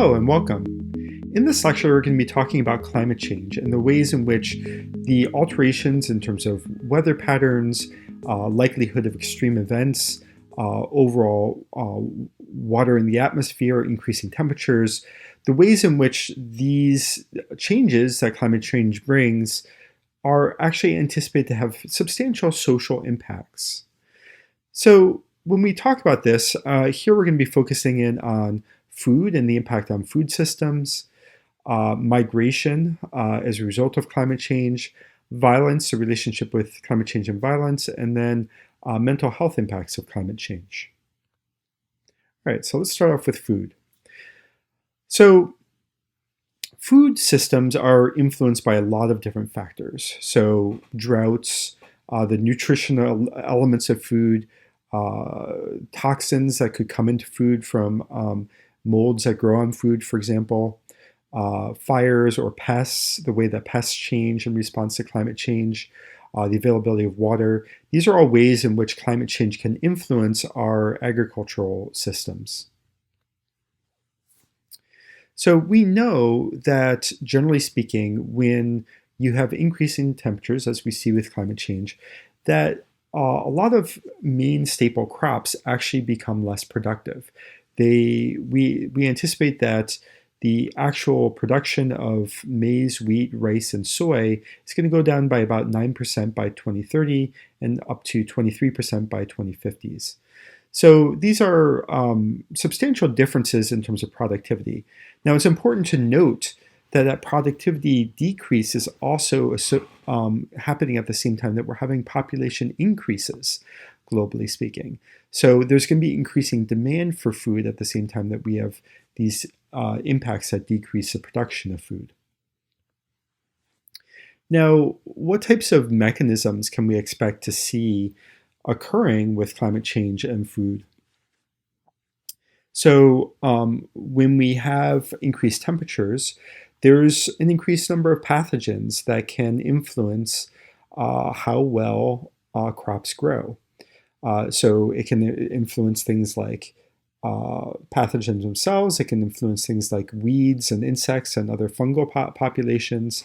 Hello and welcome. In this lecture, we're going to be talking about climate change and the ways in which the alterations in terms of weather patterns, likelihood of extreme events, overall water in the atmosphere, increasing temperatures, the ways in which these changes that climate change brings are actually anticipated to have substantial social impacts. So when we talk about this, here we're going to be focusing in on food and the impact on food systems, migration as a result of climate change, violence, the relationship with climate change and violence, and then mental health impacts of climate change. All right, so let's start off with food. So food systems are influenced by a lot of different factors. So droughts, the nutritional elements of food, toxins that could come into food from molds that grow on food, for example, fires or pests, the way that pests change in response to climate change, the availability of water. These are all ways in which climate change can influence our agricultural systems. So we know that, generally speaking, when you have increasing temperatures, as we see with climate change, that a lot of main staple crops actually become less productive. We anticipate that the actual production of maize, wheat, rice, and soy is going to go down by about 9% by 2030 and up to 23% by 2050s. So these are substantial differences in terms of productivity. Now, it's important to note that that productivity decrease is also happening at the same time that we're having population increases, globally speaking. So there's going to be increasing demand for food at the same time that we have these impacts that decrease the production of food. Now, what types of mechanisms can we expect to see occurring with climate change and food? So when we have increased temperatures, there's an increased number of pathogens that can influence how well crops grow. So it can influence things like pathogens themselves. It can influence things like weeds and insects and other fungal populations,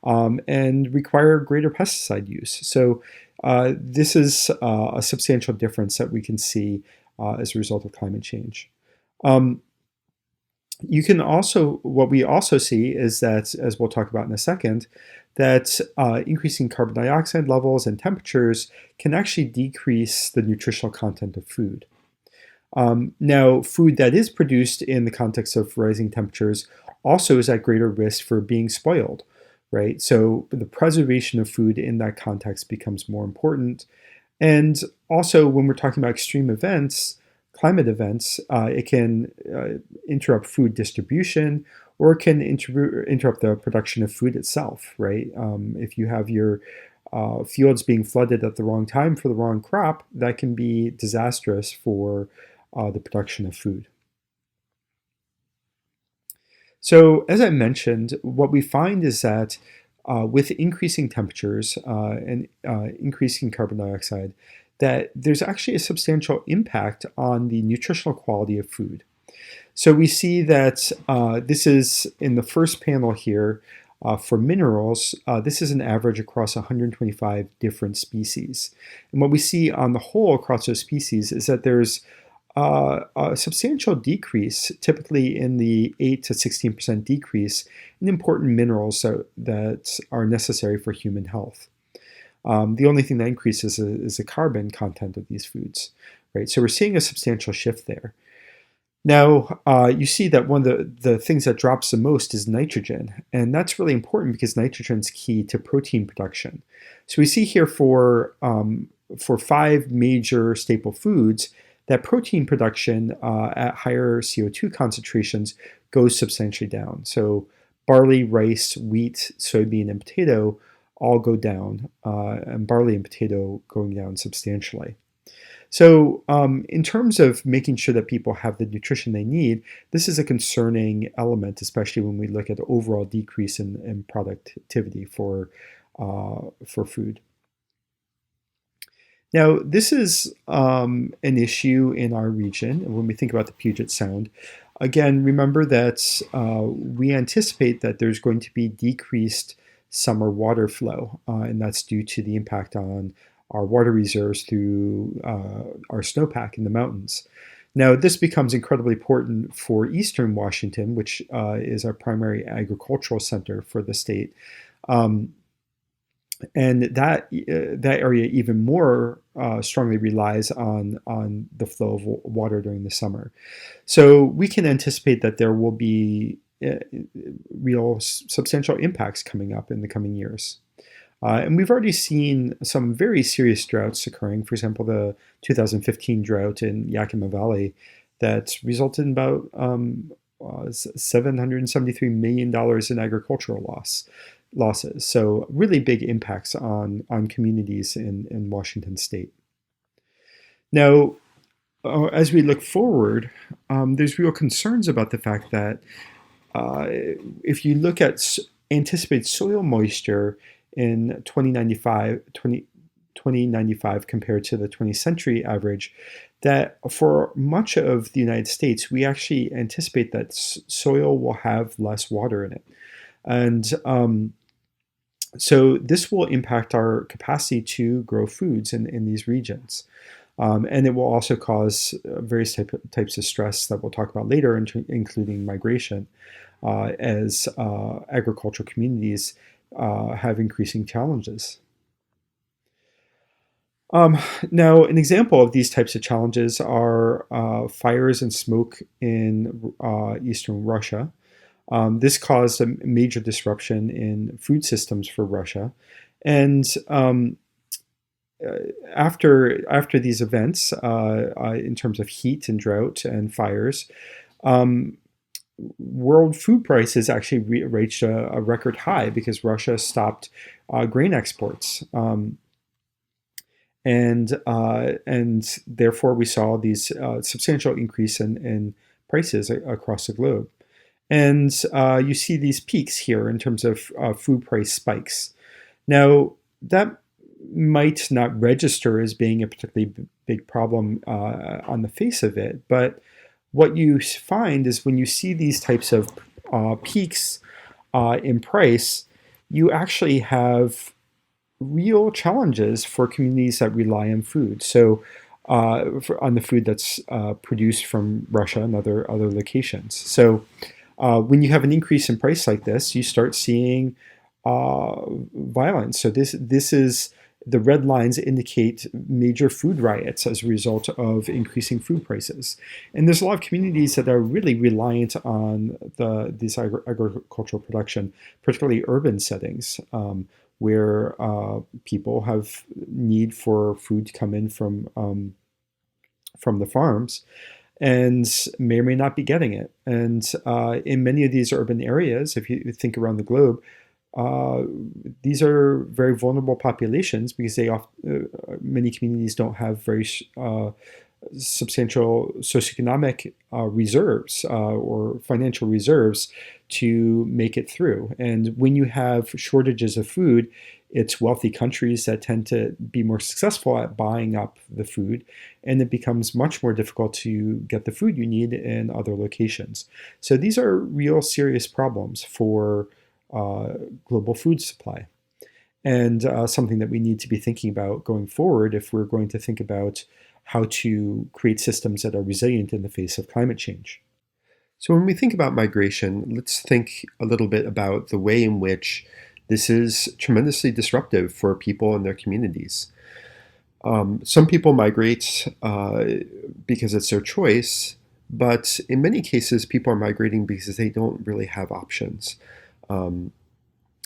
and require greater pesticide use. So this is a substantial difference that we can see as a result of climate change. You can also, what we also see is that, as we'll talk about in a second, that increasing carbon dioxide levels and temperatures can actually decrease the nutritional content of food. Now, food that is produced in the context of rising temperatures also is at greater risk for being spoiled, right? So the preservation of food in that context becomes more important. And also, when we're talking about extreme events, climate events, it can interrupt food distribution, or it can interrupt the production of food itself, right? If you have your fields being flooded at the wrong time for the wrong crop, that can be disastrous for the production of food. So, as I mentioned, what we find is that with increasing temperatures and increasing carbon dioxide, that there's actually a substantial impact on the nutritional quality of food. So we see that this is in the first panel here for minerals. This is an average across 125 different species. And what we see on the whole across those species is that there's a substantial decrease, typically in the 8 to 16% decrease in important minerals that are necessary for human health. The only thing that increases is the carbon content of these foods, right? So we're seeing a substantial shift there. Now, you see that one of the things that drops the most is nitrogen, and that's really important because nitrogen is key to protein production. So we see here for 5 major staple foods that protein production at higher CO2 concentrations goes substantially down. So barley, rice, wheat, soybean, and potato all go down, and barley and potato going down substantially. So in terms of making sure that people have the nutrition they need, this is a concerning element, especially when we look at the overall decrease in productivity for food. Now, this is an issue in our region when we think about the Puget Sound. Again, remember that we anticipate that there's going to be decreased summer water flow, and that's due to the impact on our water reserves through our snowpack in the mountains. Now, this becomes incredibly important for eastern Washington, which is our primary agricultural center for the state. Um, and that area even more strongly relies on the flow of water during the summer. So we can anticipate that there will be real substantial impacts coming up in the coming years. And we've already seen some very serious droughts occurring. For example, the 2015 drought in Yakima Valley that resulted in about $773 million in agricultural losses. So really big impacts on communities in Washington state. Now, as we look forward, there's real concerns about the fact that if you look at anticipated soil moisture in 2095 compared to the 20th century average, that for much of the United States, we actually anticipate that soil will have less water in it. And so this will impact our capacity to grow foods in these regions. And it will also cause various types of stress that we'll talk about later, including migration, as agricultural communities have increasing challenges. Now, an example of these types of challenges are fires and smoke in eastern Russia. This caused a major disruption in food systems for Russia. And after these events, in terms of heat and drought and fires, world food prices actually reached a record high because Russia stopped grain exports, and therefore we saw these substantial increase in prices across the globe. And you see these peaks here in terms of food price spikes. Now, that might not register as being a particularly big problem on the face of it, but what you find is when you see these types of peaks in price, you actually have real challenges for communities that rely on food. So, on the food that's produced from Russia and other locations. So, when you have an increase in price like this, you start seeing violence. So this is the red lines indicate major food riots as a result of increasing food prices. And there's a lot of communities that are really reliant on this agricultural production, particularly urban settings, where people have need for food to come in from the farms and may or may not be getting it. And in many of these urban areas, if you think around the globe, these are very vulnerable populations because many communities don't have very substantial socioeconomic reserves or financial reserves to make it through. And when you have shortages of food, it's wealthy countries that tend to be more successful at buying up the food, and it becomes much more difficult to get the food you need in other locations. So these are real serious problems for global food supply, and something that we need to be thinking about going forward if we're going to think about how to create systems that are resilient in the face of climate change. So when we think about migration, let's think a little bit about the way in which this is tremendously disruptive for people and their communities. Some people migrate because it's their choice, but in many cases, people are migrating because they don't really have options.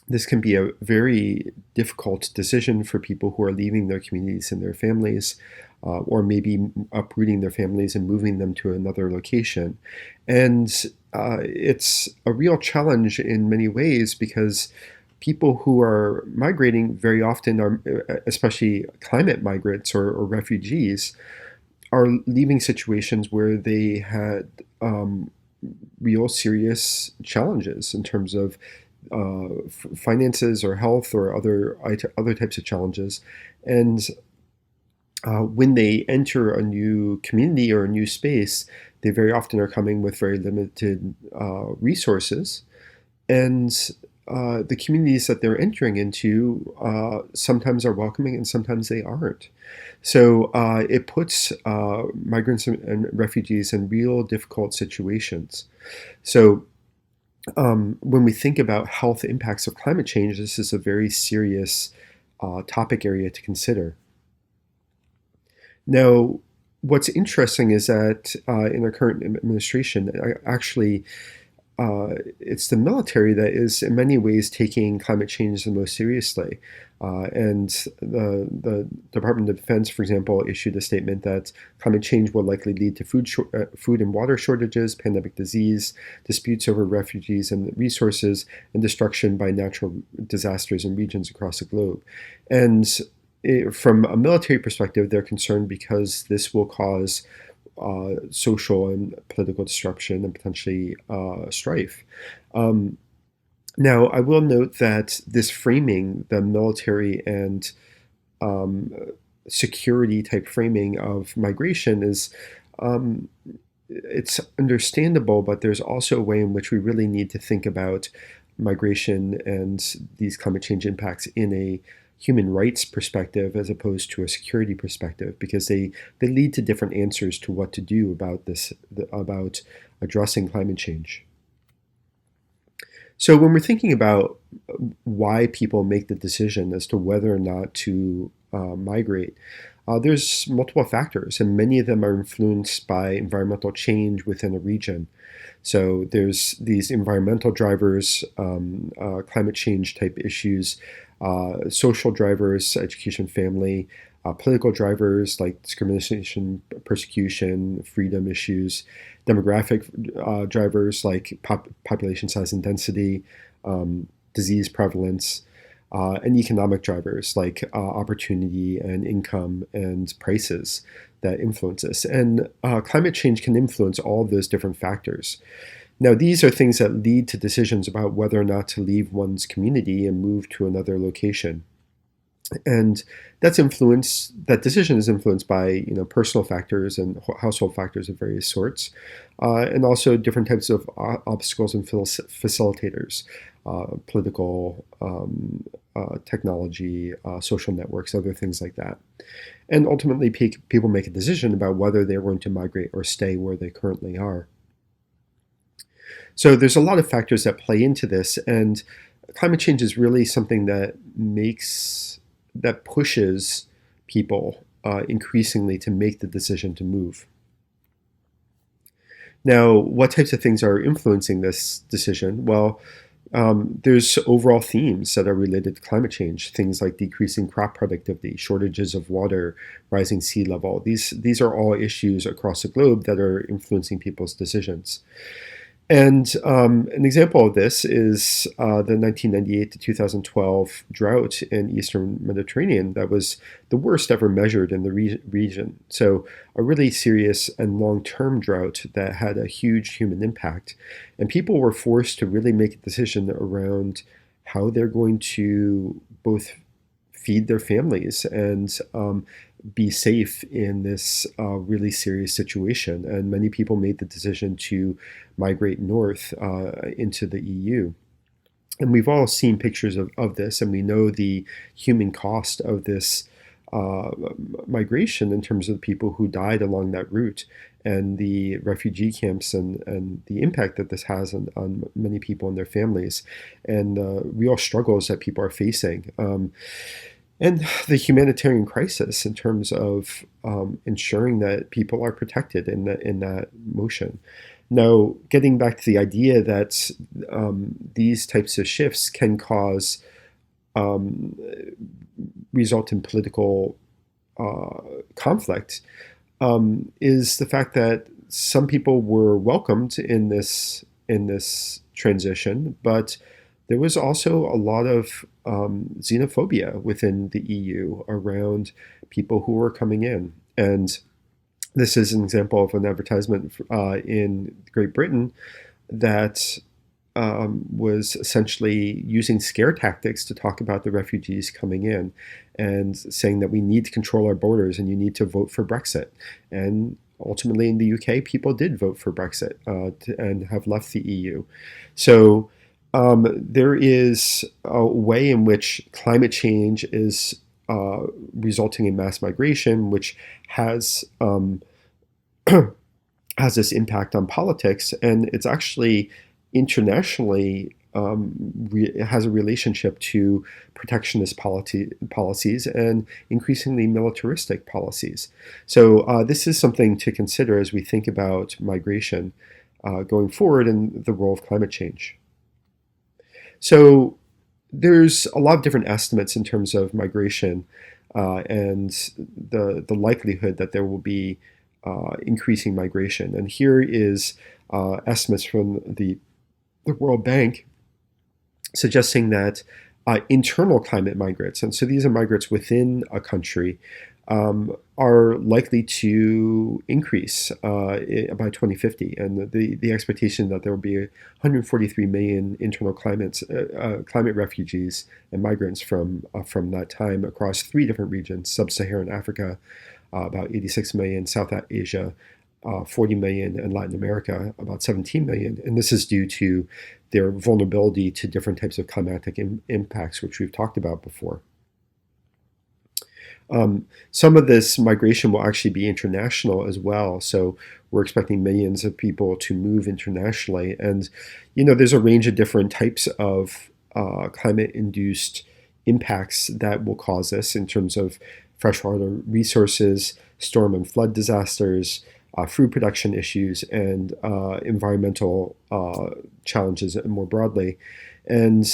This can be a very difficult decision for people who are leaving their communities and their families, or maybe uprooting their families and moving them to another location. And it's a real challenge in many ways because people who are migrating very often are, especially climate migrants or refugees, are leaving situations where they had real serious challenges in terms of finances or health or other types of challenges. And when they enter a new community or a new space, They very often are coming with very limited resources, and the communities that they're entering into sometimes are welcoming and sometimes they aren't. So it puts migrants and refugees in real difficult situations. So when we think about health impacts of climate change, this is a very serious topic area to consider. Now, what's interesting is that in our current administration, actually, it's the military that is in many ways taking climate change the most seriously. And the Department of Defense, for example, issued a statement that climate change will likely lead to food and water shortages, pandemic disease, disputes over refugees and resources, and destruction by natural disasters in regions across the globe. And from a military perspective, they're concerned because this will cause social and political disruption and potentially strife. Now, I will note that this framing, the military and security type framing of migration is it's understandable, but there's also a way in which we really need to think about migration and these climate change impacts in a human rights perspective as opposed to a security perspective, because they lead to different answers to what to do about this, about addressing climate change. So when we're thinking about why people make the decision as to whether or not to migrate, there's multiple factors, and many of them are influenced by environmental change within a region. So there's these environmental drivers, climate change type issues, social drivers, education, family, political drivers like discrimination, persecution, freedom issues, demographic drivers like population size and density, disease prevalence, and economic drivers like opportunity and income and prices that influence this. And climate change can influence all of those different factors. Now, these are things that lead to decisions about whether or not to leave one's community and move to another location. And that decision is influenced by personal factors and household factors of various sorts, and also different types of obstacles and facilitators, political, technology, social networks, other things like that. And ultimately, people make a decision about whether they're going to migrate or stay where they currently are. So there's a lot of factors that play into this, and climate change is really something that pushes people increasingly to make the decision to move. Now, what types of things are influencing this decision? Well, there's overall themes that are related to climate change, things like decreasing crop productivity, shortages of water, rising sea level. These are all issues across the globe that are influencing people's decisions. And an example of this is the 1998 to 2012 drought in Eastern Mediterranean that was the worst ever measured in the region. So a really serious and long-term drought that had a huge human impact. And people were forced to really make a decision around how they're going to both feed their families and be safe in this really serious situation. And many people made the decision to migrate north into the EU. And we've all seen pictures of this, and we know the human cost of this migration in terms of the people who died along that route and the refugee camps and the impact that this has on many people and their families, and real struggles that people are facing. And the humanitarian crisis in terms of ensuring that people are protected in that motion. Now, getting back to the idea that these types of shifts can result in political conflict, is the fact that some people were welcomed in this transition, but there was also a lot of xenophobia within the EU around people who were coming in. And this is an example of an advertisement in Great Britain that was essentially using scare tactics to talk about the refugees coming in and saying that we need to control our borders and you need to vote for Brexit. And ultimately in the UK, people did vote for Brexit and have left the EU. So there is a way in which climate change is resulting in mass migration, which has has this impact on politics, and it's actually internationally it has a relationship to protectionist policies and increasingly militaristic policies. So this is something to consider as we think about migration going forward and the role of climate change. So there's a lot of different estimates in terms of migration and the likelihood that there will be increasing migration. And here is estimates from the World Bank suggesting that internal climate migrants, and so these are migrants within a country, are likely to increase by 2050. And the expectation that there will be 143 million internal climate refugees and migrants from that time across three different regions: Sub-Saharan Africa, about 86 million, South Asia, 40 million, and Latin America, about 17 million. And this is due to their vulnerability to different types of climatic impacts, which we've talked about before. Some of this migration will actually be international as well. So we're expecting millions of people to move internationally. And, there's a range of different types of climate-induced impacts that will cause this in terms of freshwater resources, storm and flood disasters, food production issues, and environmental challenges more broadly. And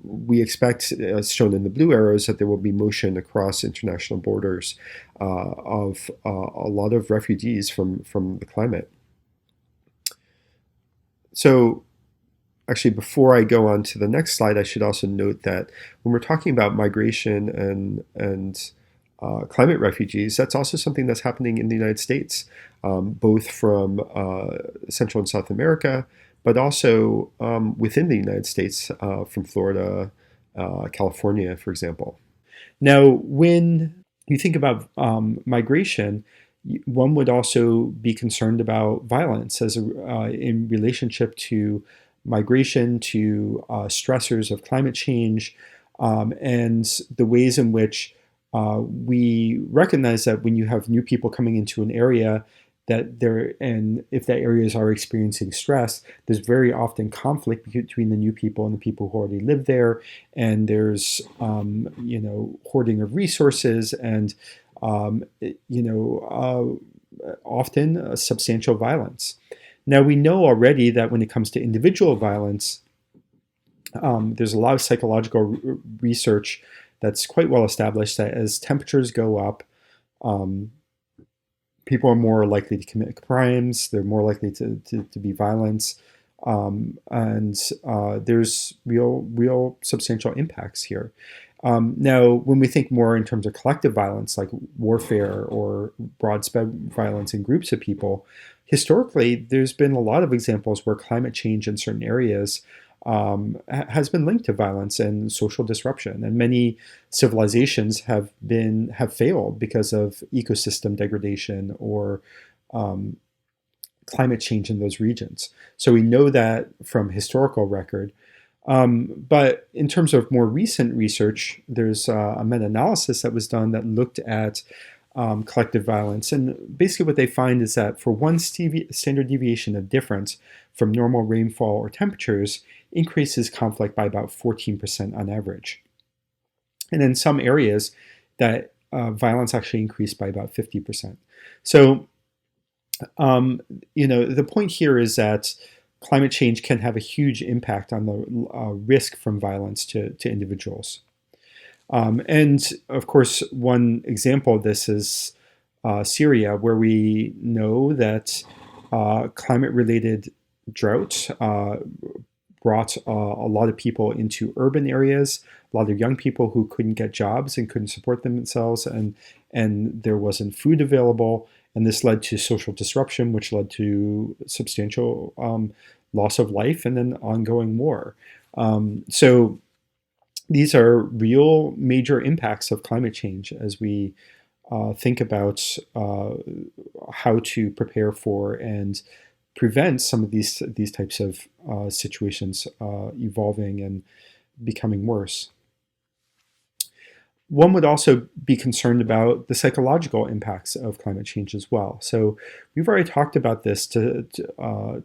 we expect, as shown in the blue arrows, that there will be motion across international borders of a lot of refugees from the climate. So actually, before I go on to the next slide, I should also note that when we're talking about migration and climate refugees, that's also something that's happening in the United States, both from Central and South America, but also within the United States, from Florida, California, for example. Now, when you think about migration, one would also be concerned about violence in relationship to migration, to stressors of climate change, and the ways in which we recognize that when you have new people coming into an area, and if that areas are experiencing stress, there's very often conflict between the new people and the people who already live there, and there's hoarding of resources and often substantial violence. Now we know already that when it comes to individual violence, there's a lot of psychological research that's quite well established that as temperatures go up, people are more likely to commit crimes, they're more likely to be violent, and there's real substantial impacts here. Now, when we think more in terms of collective violence, like warfare or broad-spread violence in groups of people, historically, there's been a lot of examples where climate change in certain areas has been linked to violence and social disruption, and many civilizations have failed because of ecosystem degradation or climate change in those regions. So we know that from historical record. But in terms of more recent research, there's a meta-analysis that was done that looked at collective violence. And basically what they find is that for one standard deviation of difference from normal rainfall or temperatures increases conflict by about 14% on average. And in some areas, that violence actually increased by about 50%. So, the point here is that climate change can have a huge impact on the risk from violence to individuals. And of course, one example of this is Syria, where we know that climate-related drought brought a lot of people into urban areas, a lot of young people who couldn't get jobs and couldn't support themselves, and there wasn't food available, and this led to social disruption, which led to substantial loss of life and then ongoing war. So these are real major impacts of climate change as we think about how to prepare for and prevent some of these types of situations evolving and becoming worse. One would also be concerned about the psychological impacts of climate change as well. So we've already talked about this to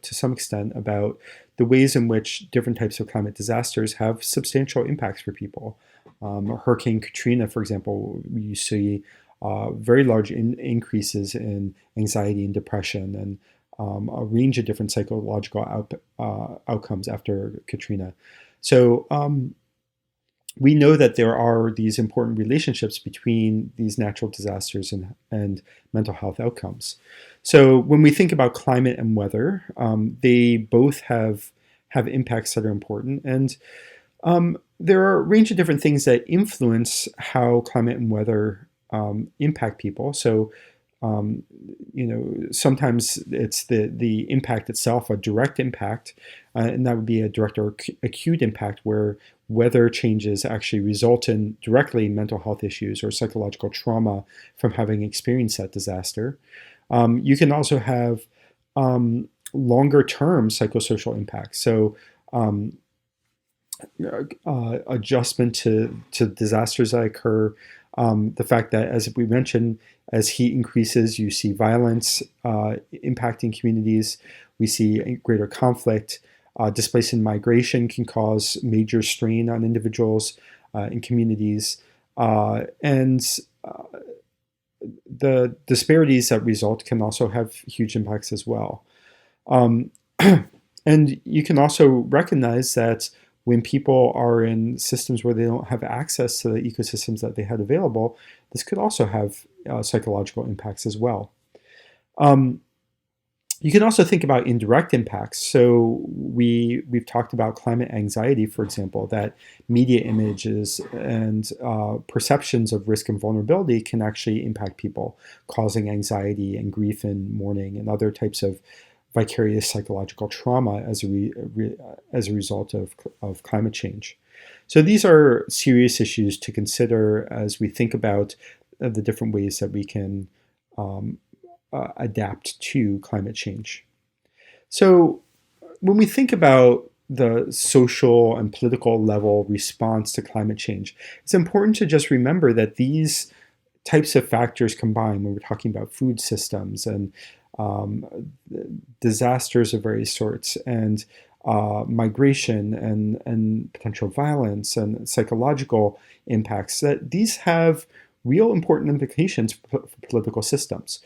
some extent about the ways in which different types of climate disasters have substantial impacts for people. Hurricane Katrina, for example, you see very large increases in anxiety and depression and a range of different psychological outcomes after Katrina. So we know that there are these important relationships between these natural disasters and mental health outcomes. So when we think about climate and weather, they both have impacts that are important, and there are a range of different things that influence how climate and weather impact people. So sometimes it's the impact itself, a direct impact, and that would be a direct or acute impact where weather changes actually result in directly mental health issues or psychological trauma from having experienced that disaster. You can also have longer term psychosocial impacts. So adjustment to disasters that occur, the fact that, as we mentioned, as heat increases, you see violence impacting communities. We see greater conflict. Displacement migration can cause major strain on individuals and communities. And the disparities that result can also have huge impacts as well. And you can also recognize that when people are in systems where they don't have access to the ecosystems that they had available, this could also have psychological impacts as well. You can also think about indirect impacts. So we've talked about climate anxiety, for example, that media images and perceptions of risk and vulnerability can actually impact people, causing anxiety and grief and mourning and other types of vicarious psychological trauma as a result of climate change. So these are serious issues to consider as we think about the different ways that we can adapt to climate change. So when we think about the social and political level response to climate change, it's important to just remember that these types of factors combined when we're talking about food systems and disasters of various sorts and migration and potential violence and psychological impacts, that these have real important implications for political systems.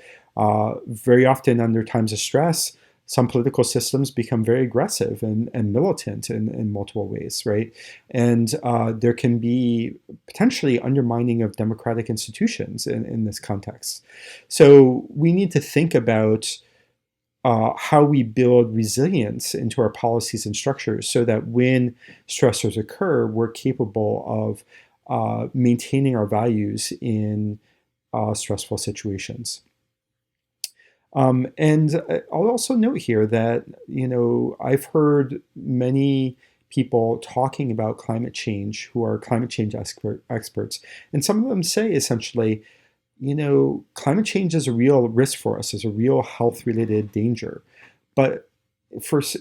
Very often under times of stress, some political systems become very aggressive and militant in multiple ways, right? And there can be potentially undermining of democratic institutions in this context. So we need to think about how we build resilience into our policies and structures so that when stressors occur, we're capable of maintaining our values in stressful situations. And I'll also note here that, I've heard many people talking about climate change who are climate change experts. And some of them say essentially, climate change is a real risk for us, is a real health related danger. But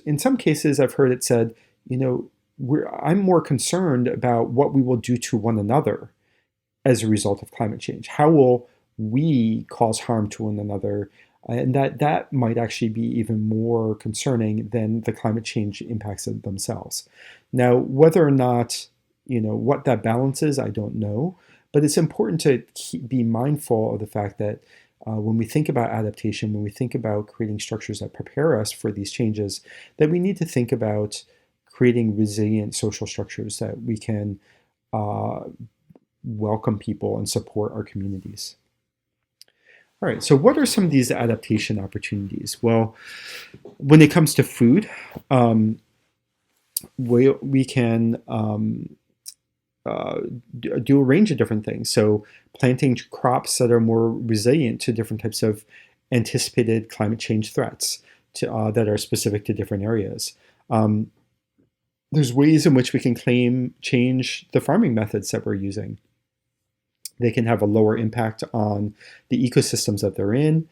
in some cases, I've heard it said, I'm more concerned about what we will do to one another as a result of climate change. How will we cause harm to one another? And that might actually be even more concerning than the climate change impacts themselves. Now, whether or not, what that balance is, I don't know. But it's important to be mindful of the fact that when we think about adaptation, when we think about creating structures that prepare us for these changes, that we need to think about creating resilient social structures that we can welcome people and support our communities. All right, so what are some of these adaptation opportunities? Well, when it comes to food, we can do a range of different things. So planting crops that are more resilient to different types of anticipated climate change threats that are specific to different areas. There's ways in which we can change the farming methods that we're using. They can have a lower impact on the ecosystems that they're in.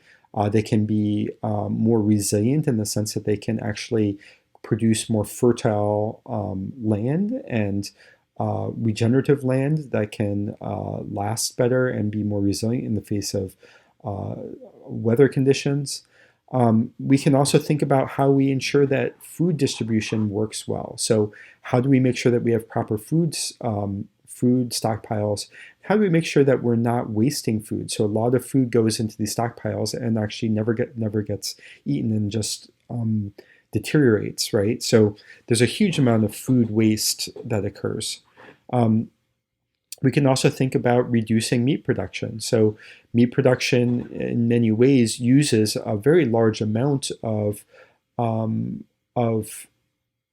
They can be more resilient in the sense that they can actually produce more fertile land and regenerative land that can last better and be more resilient in the face of uh, weather conditions. We can also think about how we ensure that food distribution works well. So, how do we make sure that we have proper food stockpiles? How do we make sure that we're not wasting food? So, a lot of food goes into these stockpiles and actually never gets eaten and just deteriorates, right? So, there's a huge amount of food waste that occurs. Um, we can also think about reducing meat production. So, meat production in many ways uses a very large amount um, of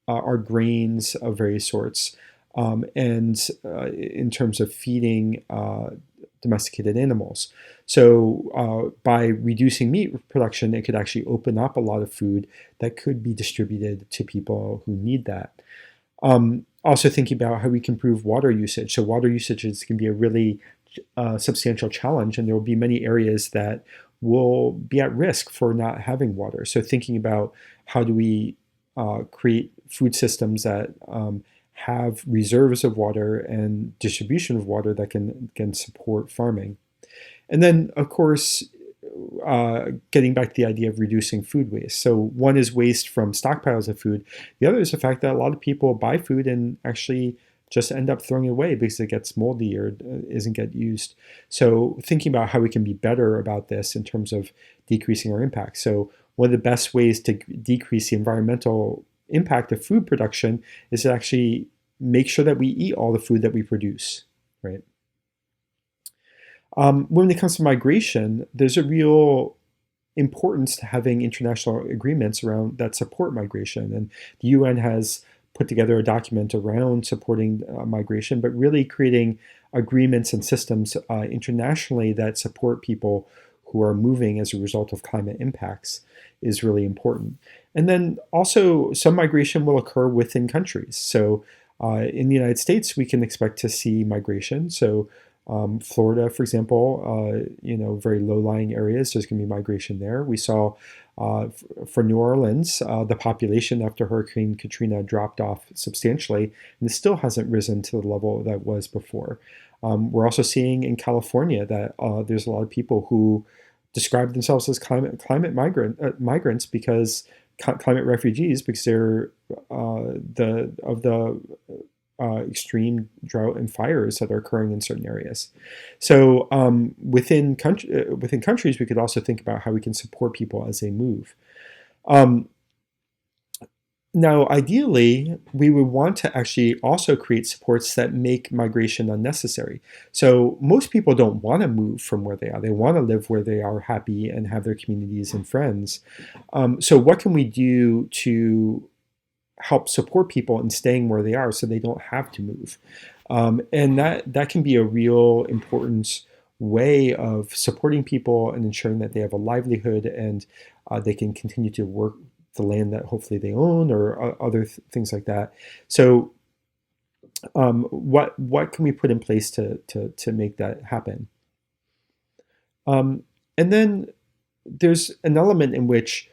our grains of various sorts, and in terms of feeding domesticated animals. So, by reducing meat production, it could actually open up a lot of food that could be distributed to people who need that. Also thinking about how we can improve water usage. So water usage can be a really substantial challenge, and there will be many areas that will be at risk for not having water. So thinking about how do we create food systems that have reserves of water and distribution of water that can support farming. And then, of course, getting back to the idea of reducing food waste. So one is waste from stockpiles of food. The other is the fact that a lot of people buy food and actually just end up throwing it away because it gets moldy or isn't get used. So thinking about how we can be better about this in terms of decreasing our impact. So one of the best ways to decrease the environmental impact of food production is to actually make sure that we eat all the food that we produce, right? When it comes to migration, there's a real importance to having international agreements around that support migration. And the UN has put together a document around supporting migration, but really creating agreements and systems internationally that support people who are moving as a result of climate impacts is really important. And then also, some migration will occur within countries. So, in the United States, we can expect to see migration. So, Florida, for example, very low-lying areas, there's going to be migration there. We saw for New Orleans, the population after Hurricane Katrina dropped off substantially, and it still hasn't risen to the level that was before. We're also seeing in California that there's a lot of people who describe themselves as migrants because climate refugees because they're the extreme drought and fires that are occurring in certain areas. So within countries, we could also think about how we can support people as they move. Um, Now, ideally, we would want to actually also create supports that make migration unnecessary. So most people don't want to move from where they are. They want to live where they are happy and have their communities and friends. So what can we do to help support people in staying where they are so they don't have to move? And that can be a real important way of supporting people and ensuring that they have a livelihood and they can continue to work the land that hopefully they own or other things like that. So what can we put in place to make that happen? And then there's an element in which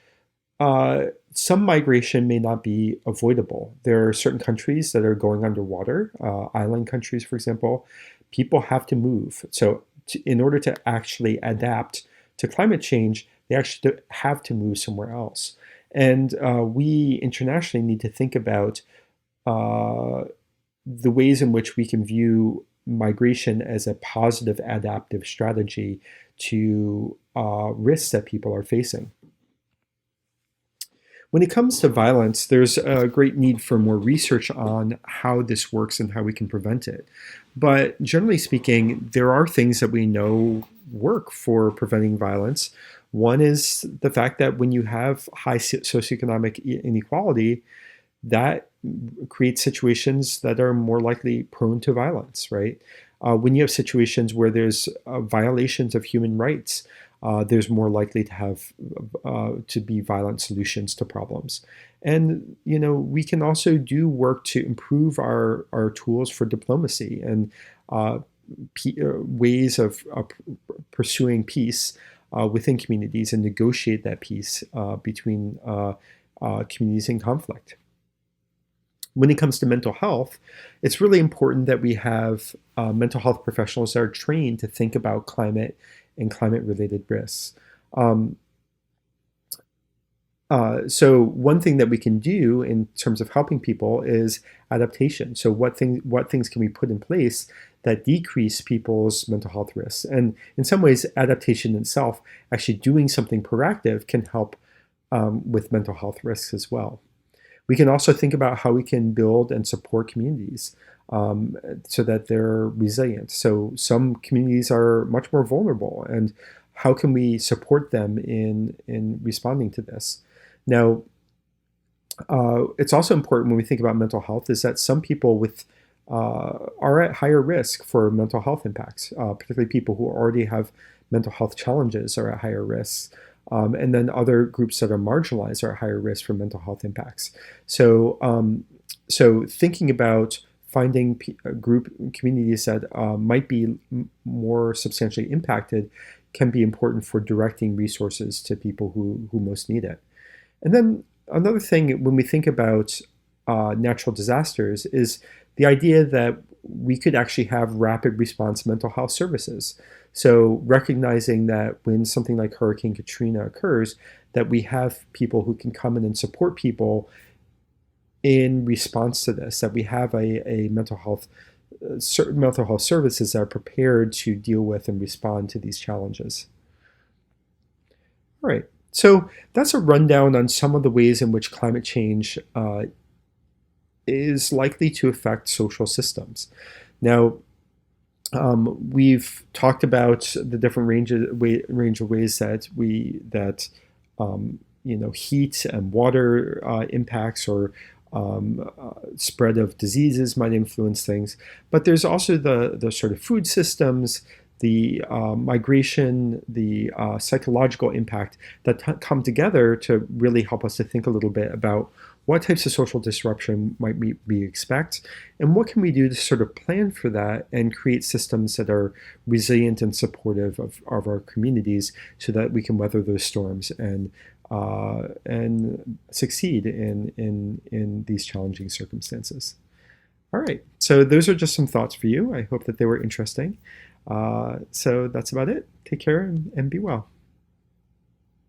some migration may not be avoidable. There are certain countries that are going underwater, island countries, for example. People have to move. So in order to actually adapt to climate change, they actually have to move somewhere else. And we internationally need to think about uh, the ways in which we can view migration as a positive adaptive strategy to risks that people are facing. When it comes to violence, there's a great need for more research on how this works and how we can prevent it. But generally speaking, there are things that we know work for preventing violence. One is the fact that when you have high socioeconomic inequality, that creates situations that are more likely prone to violence, right? When you have situations where there's violations of human rights, there's more likely to have to be violent solutions to problems. And we can also do work to improve our tools for diplomacy and ways of pursuing peace within communities and negotiate that peace between communities in conflict. When it comes to mental health, it's really important that we have mental health professionals that are trained to think about climate and climate-related risks. So one thing that we can do in terms of helping people is adaptation. So what things can we put in place that decrease people's mental health risks? And in some ways, adaptation itself, actually doing something proactive, can help with mental health risks as well. We can also think about how we can build and support communities so that they're resilient. So some communities are much more vulnerable, and how can we support them in responding to this? Now, it's also important when we think about mental health is that some people are at higher risk for mental health impacts, particularly people who already have mental health challenges are at higher risk. And then other groups that are marginalized are at higher risk for mental health impacts. So, so thinking about finding communities that might be more substantially impacted can be important for directing resources to people who most need it. And then another thing when we think about natural disasters is the idea that we could actually have rapid response mental health services. So recognizing that when something like Hurricane Katrina occurs, that we have people who can come in and support people in response to this, that we have a mental health services that are prepared to deal with and respond to these challenges. All right, so that's a rundown on some of the ways in which climate change is likely to affect social systems. Now, we've talked about the different range of ways that heat and water impacts or spread of diseases might influence things. But there's also the sort of food systems, the migration, the psychological impact that come together to really help us to think a little bit about what types of social disruption might we expect, and what can we do to sort of plan for that and create systems that are resilient and supportive of our communities so that we can weather those storms and succeed in these challenging circumstances. All right, so those are just some thoughts for you. I hope that they were interesting. So that's about it. Take care and be well.